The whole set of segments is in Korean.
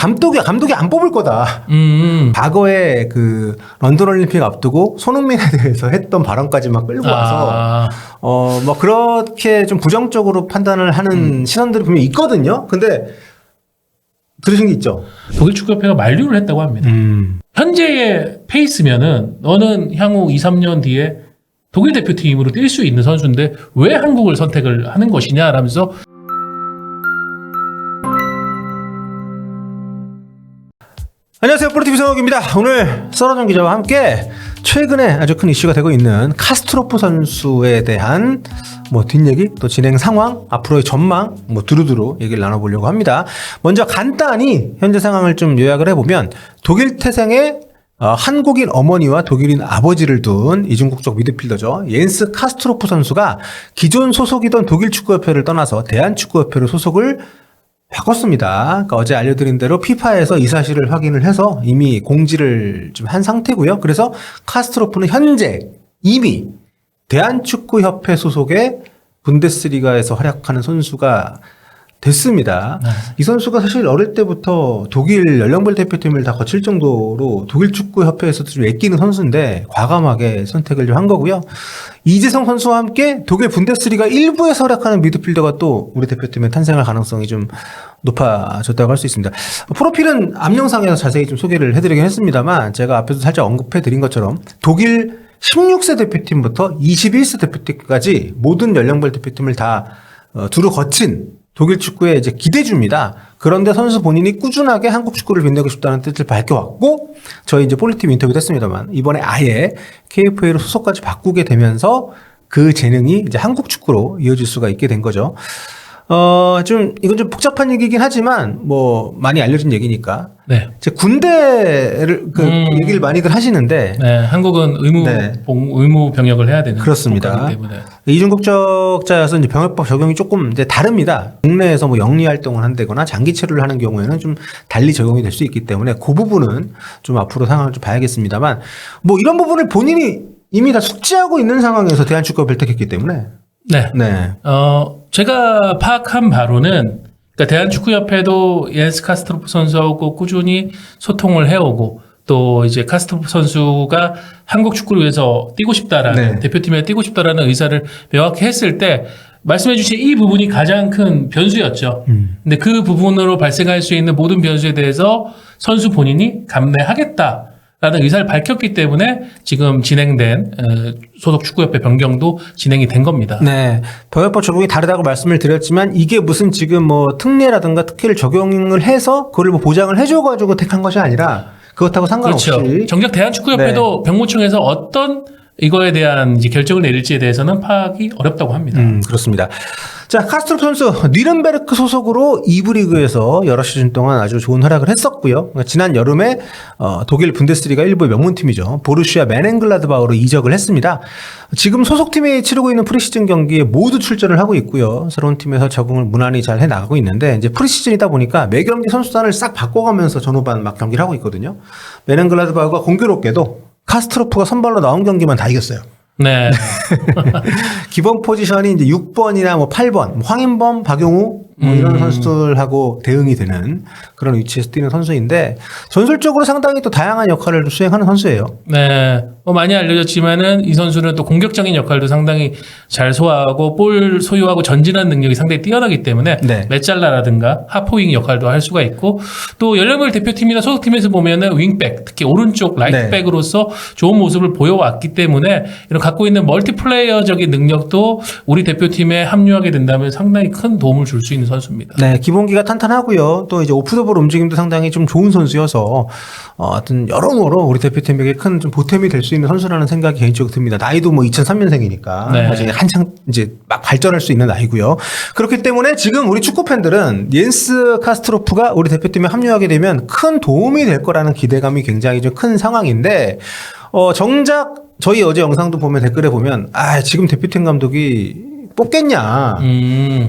감독이 안 뽑을 거다. 과거에 그 런던 올림픽 앞두고 손흥민에 대해서 했던 발언까지 막 끌고 와서 뭐 그렇게 좀 부정적으로 판단을 하는 신원들이 분명히 있거든요. 근데 들으신 게 있죠? 독일 축구협회가 만류를 했다고 합니다. 현재의 페이스면은 너는 향후 2, 3년 뒤에 독일 대표팀으로 뛸 수 있는 선수인데 왜 한국을 선택을 하는 것이냐라면서 안녕하세요. 프로TV 성욱입니다. 오늘 썰어전 기자와 함께 최근에 아주 큰 이슈가 되고 있는 카스트로프 선수에 대한 뭐 뒷얘기 또 진행 상황 앞으로의 전망 뭐 두루두루 얘기를 나눠보려고 합니다. 먼저 간단히 현재 상황을 좀 요약을 해보면 독일 태생의 한국인 어머니와 독일인 아버지를 둔 이중국적 미드필더죠. 옌스 카스트로프 선수가 기존 소속이던 독일 축구협회를 떠나서 대한축구협회로 소속을 바꿨습니다. 그러니까 어제 알려드린 대로 피파에서 이 사실을 확인을 해서 이미 공지를 좀 한 상태고요. 그래서 카스트로프는 현재 이미 대한축구협회 소속의 분데스리가에서 활약하는 선수가 됐습니다. 이 선수가 사실 어릴 때부터 독일 연령별 대표팀을 다 거칠 정도로 독일 축구협회에서도 좀 애끼는 선수인데 과감하게 선택을 좀 한 거고요. 이재성 선수와 함께 독일 분데스리가 1부에서 활약하는 미드필더가 또 우리 대표팀에 탄생할 가능성이 좀 높아졌다고 할 수 있습니다. 프로필은 앞 영상에서 자세히 좀 소개를 해드리긴 했습니다만 제가 앞에서 살짝 언급해드린 것처럼 독일 16세 대표팀부터 21세 대표팀까지 모든 연령별 대표팀을 다 두루 거친 독일 축구의 이제 기대주입니다. 그런데 선수 본인이 꾸준하게 한국 축구를 빛내고 싶다는 뜻을 밝혀왔고, 저희 이제 폴리팀 인터뷰도 했습니다만, 이번에 아예 KFA로 소속까지 바꾸게 되면서 그 재능이 이제 한국 축구로 이어질 수가 있게 된 거죠. 이건 좀 복잡한 얘기긴 하지만, 뭐, 많이 알려진 얘기니까. 네. 제 군대를, 얘기를 많이들 하시는데. 네, 한국은 의무 병역을 해야 되는. 그렇습니다. 때문에. 이중국적자여서 이제 병역법 적용이 조금 이제 다릅니다. 국내에서 뭐 영리 활동을 한다거나 장기 체류를 하는 경우에는 좀 달리 적용이 될 수 있기 때문에 그 부분은 좀 앞으로 상황을 좀 봐야겠습니다만, 뭐 이런 부분을 본인이 이미 다 숙지하고 있는 상황에서 대한축구협회를 택했기 때문에. 네. 네. 제가 파악한 바로는, 그러니까 대한축구협회도 옌스 카스트로프 선수하고 꾸준히 소통을 해오고, 또 이제 카스트로프 선수가 한국 축구를 위해서 뛰고 싶다라는, 대표팀에 뛰고 싶다라는 의사를 명확히 했을 때, 말씀해주신 이 부분이 가장 큰 변수였죠. 근데 그 부분으로 발생할 수 있는 모든 변수에 대해서 선수 본인이 감내하겠다. 라는 의사를 밝혔기 때문에 지금 진행된 소속 축구협회 변경도 진행이 된 겁니다. 네. 병역법 적용이 다르다고 말씀을 드렸지만 이게 무슨 지금 뭐 특례라든가 특혜를 적용을 해서 그걸 뭐 보장을 해줘가지고 택한 것이 아니라 그렇다고 상관없이. 그렇죠. 정작 대한축구협회도 병무청에서 어떤 이거에 대한 이제 결정을 내릴지에 대해서는 파악이 어렵다고 합니다. 그렇습니다. 자, 카스트로프 선수 뉘른베르크 소속으로 2부 리그에서 여러 시즌 동안 아주 좋은 활약을 했었고요. 지난 여름에 독일 분데스리가 1부의 명문팀이죠. 보루시아 메넨글라드바흐로 이적을 했습니다. 지금 소속팀이 치르고 있는 프리시즌 경기에 모두 출전을 하고 있고요. 새로운 팀에서 적응을 무난히 잘 해나가고 있는데 이제 프리시즌이다 보니까 매 경기 선수단을 싹 바꿔가면서 전후반 막 경기를 하고 있거든요. 메넨글라드바흐가 공교롭게도 카스트로프가 선발로 나온 경기만 다 이겼어요. 네. 기본 포지션이 이제 6번이나 뭐 8번, 황인범, 박용우 뭐 이런 선수들하고 대응이 되는 그런 위치에서 뛰는 선수인데 전술적으로 상당히 또 다양한 역할을 수행하는 선수예요. 네. 많이 알려졌지만은 이 선수는 또 공격적인 역할도 상당히 잘 소화하고 볼 소유하고 전진하는 능력이 상당히 뛰어나기 때문에 메짤라라든가 하포윙 역할도 할 수가 있고 또 연령별 대표팀이나 소속팀에서 보면은 윙백 특히 오른쪽 라이트백으로서 좋은 모습을 보여왔기 때문에 이런 갖고 있는 멀티플레이어적인 능력도 우리 대표팀에 합류하게 된다면 상당히 큰 도움을 줄 수 있는 선수입니다. 네, 기본기가 탄탄하고요. 또 이제 오프더볼 움직임도 상당히 좀 좋은 선수여서 하여튼 여러모로 우리 대표팀에게 큰 좀 보탬이 될 수 있는 선수라는 생각이 개인적으로 듭니다. 나이도 뭐 2003년생이니까 사실 한창 이제 막 발전할 수 있는 나이고요. 그렇기 때문에 지금 우리 축구 팬들은 옌스 카스트로프가 우리 대표팀에 합류하게 되면 큰 도움이 될 거라는 기대감이 굉장히 좀 큰 상황인데 정작 저희 어제 영상도 보면 댓글에 보면 지금 대표팀 감독이 뽑겠냐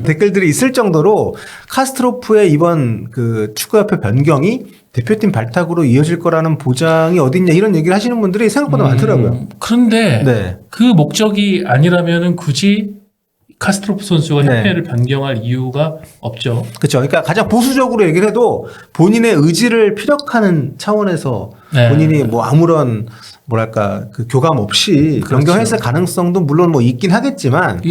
댓글들이 있을 정도로 카스트로프의 이번 그 축구협회 변경이 대표팀 발탁으로 이어질 거라는 보장이 어딨냐 이런 얘기를 하시는 분들이 생각보다 많더라고요. 그런데 그 목적이 아니라면은 굳이 카스트로프 선수가 네. 협회를 변경할 이유가 없죠. 그렇죠. 그러니까 가장 보수적으로 얘기를 해도 본인의 의지를 피력하는 차원에서 네. 본인이 뭐 아무런 뭐랄까 그 교감 없이 그렇죠. 변경했을 가능성도 물론 뭐 있긴 하겠지만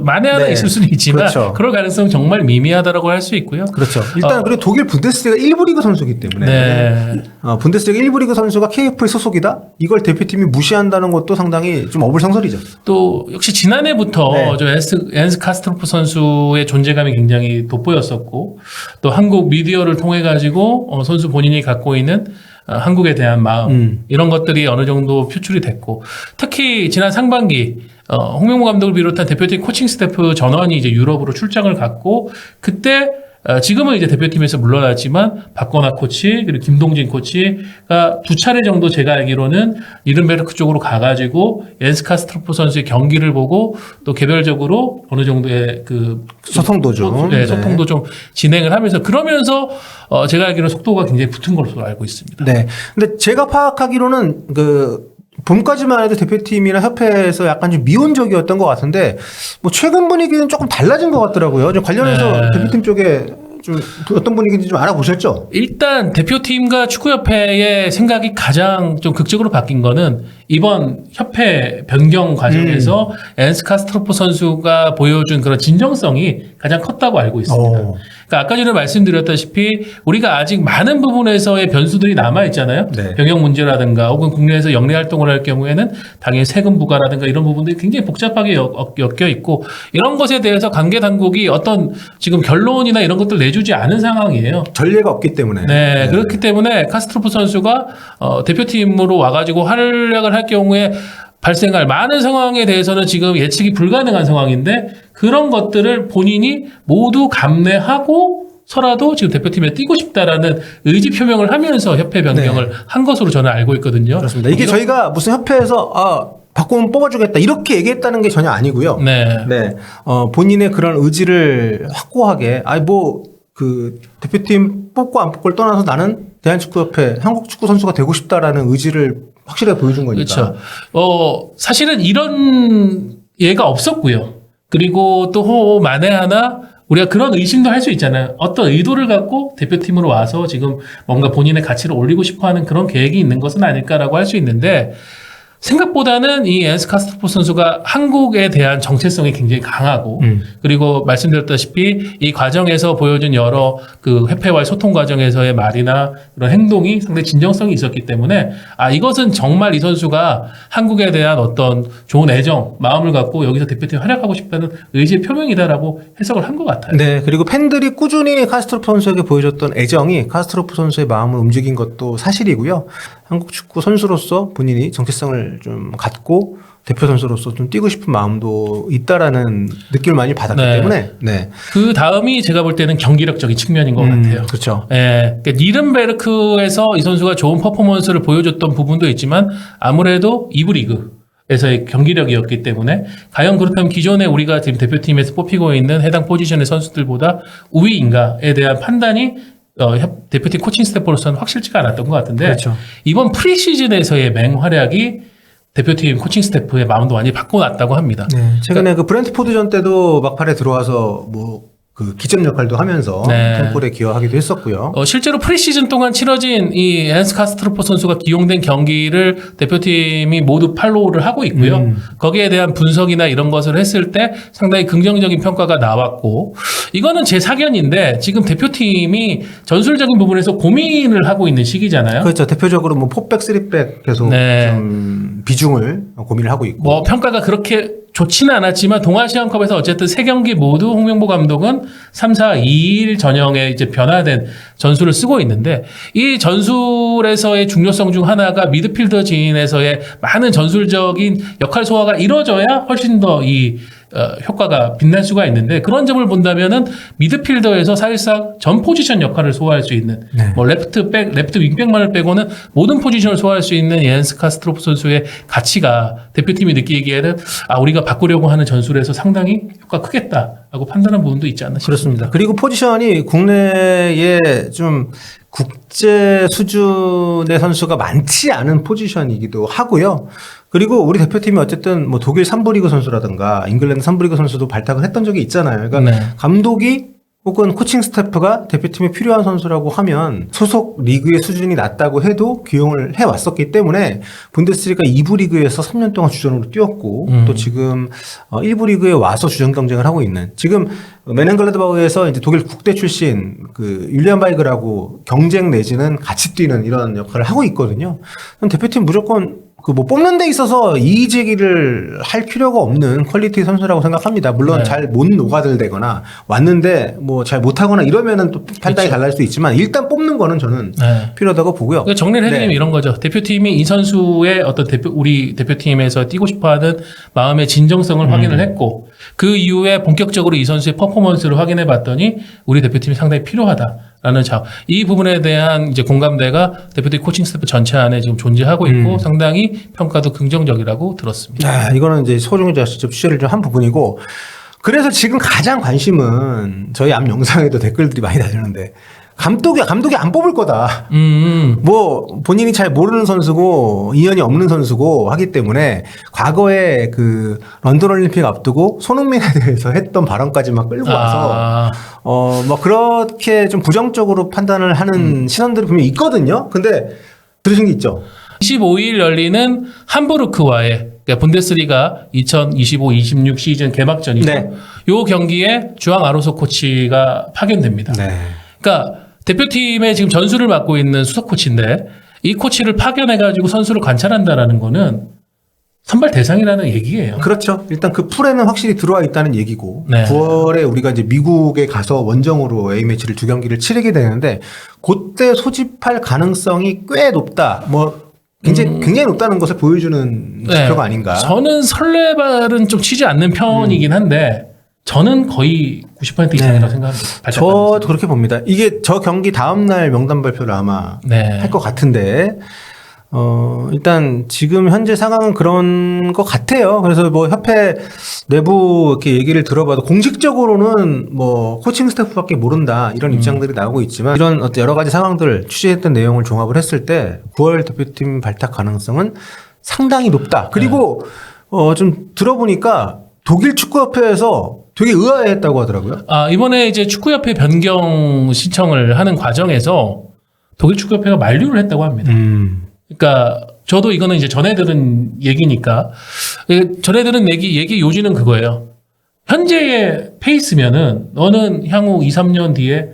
만에 하나 네. 있을 수는 있지만 그렇죠. 그럴 가능성 정말 미미하다라고 할 수 있고요. 그렇죠. 일단 그리고 독일 분데스리가 1부 리그 선수이기 때문에 네. 분데스리가 1부 리그 선수가 KF의 소속이다? 이걸 대표팀이 무시한다는 것도 상당히 좀 어불성설이죠. 또 역시 지난해부터 네. 저 엔스 카스트로프 선수의 존재감이 굉장히 돋보였었고 또 한국 미디어를 통해 가지고 선수 본인이 갖고 있는 한국에 대한 마음 이런 것들이 어느 정도 표출이 됐고 특히 지난 상반기 홍명보 감독을 비롯한 대표팀 코칭 스태프 전원이 이제 유럽으로 출장을 갔고 그때 지금은 이제 대표팀에서 물러났지만 박건아 코치 그리고 김동진 코치가 두 차례 정도 제가 알기로는 니른베르크 쪽으로 가가지고 옌스 카스트로프 선수의 경기를 보고 또 개별적으로 어느 정도의 그 소통도 좀. 네, 소통도 좀 진행을 하면서 그러면서 제가 알기로 속도가 굉장히 붙은 걸로 알고 있습니다. 네. 근데 제가 파악하기로는 그 봄까지만 해도 대표팀이나 협회에서 약간 좀 미온적이었던 것 같은데 뭐 최근 분위기는 조금 달라진 것 같더라고요. 좀 관련해서 네. 대표팀 쪽에 좀 어떤 분위기인지 좀 알아보셨죠? 일단 대표팀과 축구협회의 생각이 가장 좀 극적으로 바뀐 거는 이번 협회 변경 과정에서 앤스 카스트로프 선수가 보여준 그런 진정성이 가장 컸다고 알고 있습니다. 그러니까 아까 전에 말씀드렸다시피 우리가 아직 많은 부분에서의 변수들이 남아 있잖아요. 네. 병역 문제라든가 혹은 국내에서 영리 활동을 할 경우에는 당연히 세금 부과라든가 이런 부분들이 굉장히 복잡하게 엮여 있고 이런 것에 대해서 관계 당국이 어떤 지금 결론이나 이런 것들 내주지 않은 상황이에요. 전례가 없기 때문에. 네, 그렇기 때문에 카스트로프 선수가 대표팀으로 와가지고 활약을 할 경우에 발생할 많은 상황에 대해서는 지금 예측이 불가능한 상황인데 그런 것들을 본인이 모두 감내하고 서라도 지금 대표팀에 뛰고 싶다라는 의지 표명을 하면서 협회 변경을 한 것으로 저는 알고 있거든요. 그렇습니다. 이게 저희가 무슨 협회에서 바꾸면 뽑아주겠다 이렇게 얘기했다는 게 전혀 아니고요. 네. 네. 본인의 그런 의지를 확고하게 그 대표팀 뽑고 안 뽑고를 떠나서 나는 대한축구협회 한국 축구 선수가 되고 싶다라는 의지를 확실하게 보여준 거니까. 그렇죠. 사실은 이런 예가 없었고요. 그리고 또 만에 하나 우리가 그런 의심도 할 수 있잖아요. 어떤 의도를 갖고 대표팀으로 와서 지금 뭔가 본인의 가치를 올리고 싶어 하는 그런 계획이 있는 것은 아닐까라고 할 수 있는데 생각보다는 이 앤스 카스트로프 선수가 한국에 대한 정체성이 굉장히 강하고 그리고 말씀드렸다시피 이 과정에서 보여준 여러 그 협회와의 소통 과정에서의 말이나 그런 행동이 상당히 진정성이 있었기 때문에 이것은 정말 이 선수가 한국에 대한 어떤 좋은 애정, 마음을 갖고 여기서 대표팀 활약하고 싶다는 의지의 표명이다라고 해석을 한 것 같아요. 네, 그리고 팬들이 꾸준히 카스트로프 선수에게 보여줬던 애정이 카스트로프 선수의 마음을 움직인 것도 사실이고요. 한국 축구 선수로서 본인이 정체성을 좀 갖고 대표 선수로서 좀 뛰고 싶은 마음도 있다라는 느낌을 많이 받았기 때문에 그 다음이 제가 볼 때는 경기력적인 측면인 것 같아요. 그렇죠. 예, 그러니까 니른베르크에서 이 선수가 좋은 퍼포먼스를 보여줬던 부분도 있지만 아무래도 2부 리그에서의 경기력이었기 때문에 과연 그렇다면 기존에 우리가 지금 대표팀에서 뽑히고 있는 해당 포지션의 선수들보다 우위인가에 대한 판단이 대표팀 코칭 스태프로서는 확실치가 않았던 것 같은데 그렇죠. 이번 프리시즌에서의 맹활약이 대표팀 코칭 스태프의 마음도 많이 바꿔놨다고 합니다. 네, 최근에 그 브렌트포드전 때도 막판에 들어와서 그 기점 역할도 하면서 팀골에 기여하기도 했었고요. 실제로 프리시즌 동안 치러진 이 앤스 카스트로프 선수가 기용된 경기를 대표팀이 모두 팔로우를 하고 있고요. 거기에 대한 분석이나 이런 것을 했을 때 상당히 긍정적인 평가가 나왔고 이거는 제 사견인데 지금 대표팀이 전술적인 부분에서 고민을 하고 있는 시기잖아요. 그렇죠. 대표적으로 포백, 쓰리백 계속 좀 비중을 고민을 하고 있고. 평가가 그렇게 좋지는 않았지만 동아시안컵에서 어쨌든 3경기 모두 홍명보 감독은 3-4-2-1 전형에 이제 변화된 전술을 쓰고 있는데 이 전술에서의 중요성 중 하나가 미드필더 진에서의 많은 전술적인 역할 소화가 이루어져야 훨씬 더 이 효과가 빛날 수가 있는데 그런 점을 본다면은 미드필더에서 사실상 전 포지션 역할을 소화할 수 있는 레프트 윙백만을 빼고는 모든 포지션을 소화할 수 있는 옌스 카스트로프 선수의 가치가 대표팀이 느끼기에는 우리가 바꾸려고 하는 전술에서 상당히 효과가 크겠다라고 판단한 부분도 있지 않나 싶습니다. 그렇습니다. 그리고 포지션이 국내에 좀 국제 수준의 선수가 많지 않은 포지션이기도 하고요. 그리고 우리 대표팀이 어쨌든 뭐 독일 3부 리그 선수라든가 잉글랜드 3부 리그 선수도 발탁을 했던 적이 있잖아요. 그러니까 네. 감독이 혹은 코칭 스태프가 대표팀에 필요한 선수라고 하면 소속 리그의 수준이 낮다고 해도 기용을 해왔었기 때문에 분데스리가 2부 리그에서 3년 동안 주전으로 뛰었고 또 지금 1부 리그에 와서 주전 경쟁을 하고 있는 지금 메넨글라드바흐에서 이제 독일 국대 출신 그 율리안 바이그라고 경쟁 내지는 같이 뛰는 이런 역할을 하고 있거든요. 그럼 대표팀 무조건 그 뭐 뽑는 데 있어서 이의제기를 할 필요가 없는 퀄리티 선수라고 생각합니다. 물론 네. 잘 못 녹아들대거나 왔는데 뭐 잘 못하거나 이러면은 또 판단이 그렇죠. 달라질 수 있지만 일단 뽑는 거는 저는 네. 필요하다고 보고요. 그러니까 정리를 해드리면 네. 이런 거죠. 대표팀이 이 선수의 어떤 우리 대표팀에서 뛰고 싶어하는 마음의 진정성을 확인을 했고 그 이후에 본격적으로 이 선수의 퍼포먼스를 확인해 봤더니 우리 대표팀이 상당히 필요하다라는 이 부분에 대한 이제 공감대가 대표팀 코칭 스태프 전체 안에 지금 존재하고 있고 상당히 평가도 긍정적이라고 들었습니다. 네, 이거는 이제 소중히 제가 직접 취재를 좀 한 부분이고 그래서 지금 가장 관심은 저희 앞 영상에도 댓글들이 많이 달리는데 감독이 안 뽑을 거다. 뭐 본인이 잘 모르는 선수고 인연이 없는 선수고 하기 때문에 과거에 그 런던 올림픽 앞두고 손흥민에 대해서 했던 발언까지 막 끌고 와서 뭐 그렇게 좀 부정적으로 판단을 하는 시선들이 분명히 있거든요. 근데 들으신 게 있죠? 25일 열리는 함부르크와의 그러니까 분데스리가 2025-26 시즌 개막전이죠. 네. 요 경기에 주앙 아로소 코치가 파견됩니다. 네. 그러니까 대표팀의 지금 전술을 맡고 있는 수석 코치인데 이 코치를 파견해가지고 선수를 관찰한다라는 거는 선발 대상이라는 얘기예요. 그렇죠. 일단 그 풀에는 확실히 들어와 있다는 얘기고 네. 9월에 우리가 이제 미국에 가서 원정으로 A매치를 2경기를 치르게 되는데 그때 소집할 가능성이 꽤 높다. 뭐 굉장히 높다는 것을 보여주는 지표가 아닌가. 저는 설레발은 좀 치지 않는 편이긴 한데 저는 거의 90% 이상이라고 생각합니다. 저도 그렇게 봅니다. 이게 저 경기 다음날 명단 발표를 아마 네. 할 것 같은데 일단 지금 현재 상황은 그런 것 같아요. 그래서 뭐 협회 내부 이렇게 얘기를 들어봐도 공식적으로는 뭐 코칭 스태프밖에 모른다 이런 입장들이 나오고 있지만 이런 어떤 여러 가지 상황들 취재했던 내용을 종합을 했을 때 9월 대표팀 발탁 가능성은 상당히 높다. 그리고 좀 들어보니까 독일 축구협회에서 되게 의아해했다고 하더라고요. 이번에 이제 축구협회 변경 신청을 하는 과정에서 독일 축구협회가 만류를 했다고 합니다. 그러니까 저도 이거는 이제 전해 들은 얘기니까 전해 들은 얘기 요지는 그거예요. 현재의 페이스면은 너는 향후 2, 3년 뒤에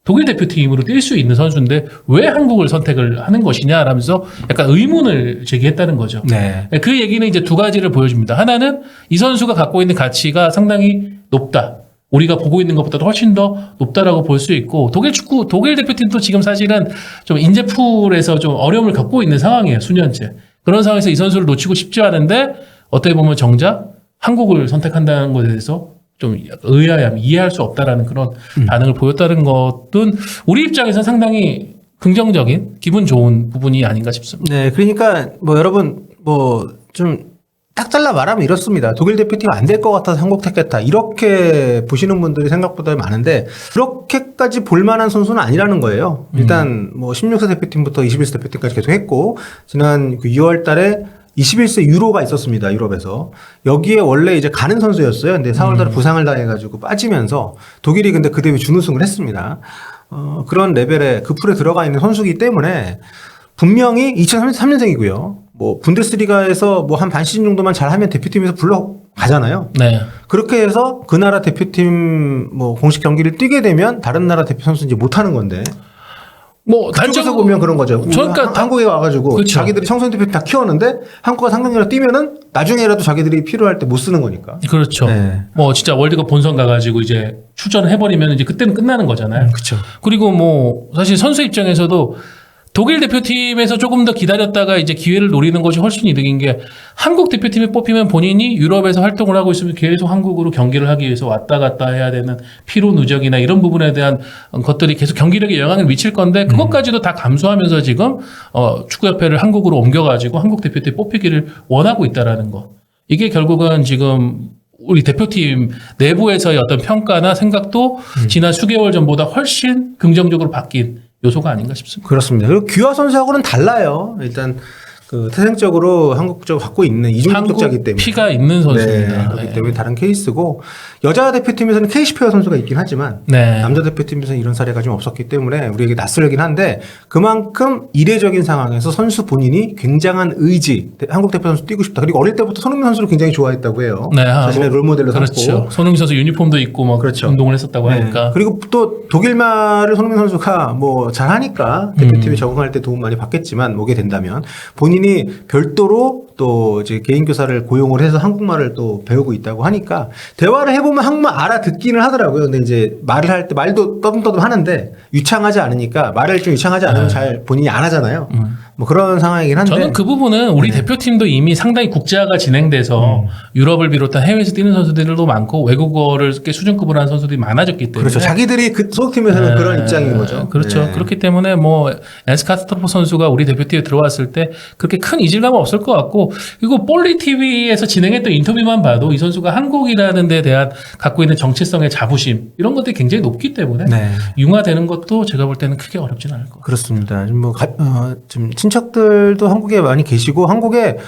독일 대표팀으로 뛸 수 있는 선수인데 왜 한국을 선택을 하는 것이냐라면서 약간 의문을 제기했다는 거죠. 네. 그 얘기는 이제 두 가지를 보여줍니다. 하나는 이 선수가 갖고 있는 가치가 상당히 높다. 우리가 보고 있는 것보다도 훨씬 더 높다라고 볼 수 있고 독일 대표팀도 지금 사실은 좀 인재풀에서 좀 어려움을 겪고 있는 상황이에요. 수년째. 그런 상황에서 이 선수를 놓치고 싶지 않은데 어떻게 보면 정작 한국을 선택한다는 것에 대해서 좀 의아함, 이해할 수 없다라는 그런 반응을 보였다는 것은 우리 입장에서는 상당히 긍정적인 기분 좋은 부분이 아닌가 싶습니다. 네, 그러니까 뭐 여러분 뭐 좀 딱 잘라 말하면 이렇습니다. 독일 대표팀 안 될 것 같아서 한국 택했다. 이렇게 보시는 분들이 생각보다 많은데 그렇게까지 볼만한 선수는 아니라는 거예요. 일단 뭐 16세 대표팀부터 21세 대표팀까지 계속 했고 지난 그 2월 달에 21세 유로가 있었습니다. 유럽에서. 여기에 원래 이제 가는 선수였어요. 근데 4월 달에 부상을 당해가지고 빠지면서 독일이 근데 그 대회 준우승을 했습니다. 그런 레벨의 그 풀에 들어가 있는 선수이기 때문에 분명히 2003년생이고요. 뭐 분데스리가에서 뭐 한 반 시즌 정도만 잘하면 대표팀에서 불러가잖아요. 네. 그렇게 해서 그 나라 대표팀 뭐 공식 경기를 뛰게 되면 다른 나라 대표 선수 이제 못 하는 건데. 뭐 그쪽에서 보면 그런 거죠. 그러니까 한국에 와가지고 그렇죠. 자기들이 청소년 대표팀 다 키웠는데 한국과 상경기로 뛰면은 나중에라도 자기들이 필요할 때 못 쓰는 거니까. 그렇죠. 네. 뭐 진짜 월드컵 본선 가가지고 이제 출전을 해버리면 이제 그때는 끝나는 거잖아요. 그렇죠. 그리고 뭐 사실 선수 입장에서도 독일 대표팀에서 조금 더 기다렸다가 이제 기회를 노리는 것이 훨씬 이득인 게 한국 대표팀에 뽑히면 본인이 유럽에서 활동을 하고 있으면 계속 한국으로 경기를 하기 위해서 왔다 갔다 해야 되는 피로 누적이나 이런 부분에 대한 것들이 계속 경기력에 영향을 미칠 건데 그것까지도 다 감수하면서 지금 축구협회를 한국으로 옮겨가지고 한국 대표팀에 뽑히기를 원하고 있다라는 거. 이게 결국은 지금 우리 대표팀 내부에서의 어떤 평가나 생각도 지난 수개월 전보다 훨씬 긍정적으로 바뀐 요소가 아닌가 싶습니다. 그렇습니다. 그리고 귀화 선수하고는 달라요. 일단 그 태생적으로 한국적 갖고 있는 이중 국적자이기 한국 때문에 피가 있는 선수입니다. 네, 그렇기 때문에 다른 케이스고 여자 대표팀에서는 케이시페어 선수가 있긴 하지만 네. 남자 대표팀에서는 이런 사례가 좀 없었기 때문에 우리에게 낯설긴 한데 그만큼 이례적인 상황에서 선수 본인이 굉장한 의지 한국 대표 선수 뛰고 싶다. 그리고 어릴 때부터 손흥민 선수를 굉장히 좋아했다고 해요. 네, 자신의 롤모델로 그렇죠. 삼고. 손흥민 선수 유니폼도 입고 막 그렇죠. 운동을 했었다고 네. 하니까. 그리고 또 독일말을 손흥민 선수가 뭐 잘하니까 대표팀에 적응할 때 도움 많이 받겠지만 오게 된다면 본인이 별도로 또 이제 개인 교사를 고용을 해서 한국말을 또 배우고 있다고 하니까 대화를 해보면 한국말 알아듣기는 하더라고요. 근데 이제 말을 할 때 말도 떠듬떠듬 하는데 유창하지 않으니까 말을 좀 유창하지 않으면 잘 본인이 안 하잖아요. 뭐 그런 상황이긴 한데 저는 그 부분은 우리 네. 대표팀도 이미 상당히 국제화가 진행돼서 유럽을 비롯한 해외에서 뛰는 선수들도 많고 외국어를 이렇게 수준급으로 하는 선수들이 많아졌기 때문에 그렇죠. 자기들이 그 소속팀에서는 그런 입장인 거죠. 그렇죠. 네. 그렇기 때문에 뭐 엔스 카스트로프 선수가 우리 대표팀에 들어왔을 때 그렇게 큰 이질감은 없을 것 같고 그리고 볼리 TV에서 진행했던 인터뷰만 봐도 이 선수가 한국이라는 데 대한 갖고 있는 정체성의 자부심 이런 것들이 굉장히 높기 때문에 네. 융화되는 것도 제가 볼 때는 크게 어렵지는 않을 것 같아요. 그렇습니다. 지금 친척들도 한국에 많이 계시고 한국에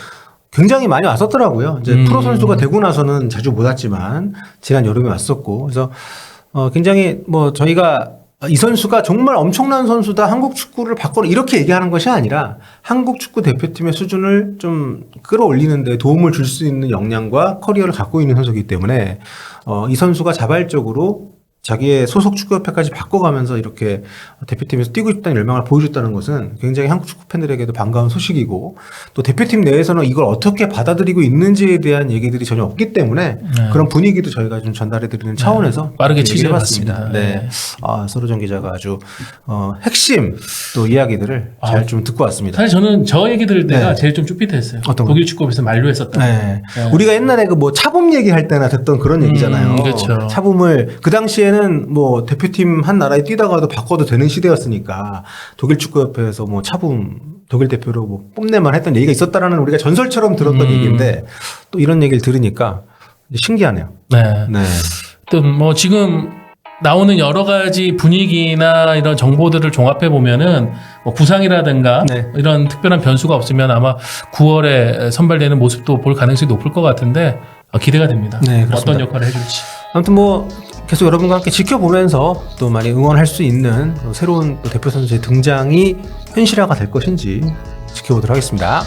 굉장히 많이 왔었더라고요. 이제 프로 선수가 되고 나서는 자주 못 왔지만 지난 여름에 왔었고 그래서 굉장히 뭐 저희가 이 선수가 정말 엄청난 선수다. 한국 축구를 바꿔라. 이렇게 얘기하는 것이 아니라 한국 축구 대표팀의 수준을 좀 끌어올리는 데 도움을 줄 수 있는 역량과 커리어를 갖고 있는 선수이기 때문에 이 선수가 자발적으로 자기의 소속 축구협회까지 바꿔가면서 이렇게 대표팀에서 뛰고 싶다는 열망을 보여줬다는 것은 굉장히 한국 축구 팬들에게도 반가운 소식이고 또 대표팀 내에서는 이걸 어떻게 받아들이고 있는지에 대한 얘기들이 전혀 없기 때문에 그런 분위기도 저희가 좀 전달해드리는 차원에서 빠르게 얘기를 취재해봤습니다. 해봤습니다. 네. 서로정 기자가 아주 핵심 또 이야기들을 잘 좀 듣고 왔습니다. 사실 저는 저 얘기 들을 때가 네. 제일 좀 쭈삣했어요. 어떤 독일 축구에서 만류했었다. 네. 우리가 옛날에 그 뭐 차붐 얘기할 때나 듣던 그런 얘기잖아요. 그렇죠. 차붐을 그 당시에는 뭐 대표팀 한 나라에 뛰다가도 바꿔도 되는 시대였으니까 독일 축구협회에서 뭐 차붐 독일 대표로 뭐 뽐내만 했던 얘기가 있었다라는 우리가 전설처럼 들었던 얘기인데 또 이런 얘기를 들으니까 신기하네요. 네. 네. 또 뭐 지금 나오는 여러 가지 분위기나 이런 정보들을 종합해 보면은 뭐 부상이라든가 네. 이런 특별한 변수가 없으면 아마 9월에 선발되는 모습도 볼 가능성이 높을 것 같은데 기대가 됩니다. 네, 그렇습니다. 어떤 역할을 해줄지. 아무튼 뭐 계속 여러분과 함께 지켜보면서 또 많이 응원할 수 있는 새로운 또 대표 선수의 등장이 현실화가 될 것인지 지켜보도록 하겠습니다.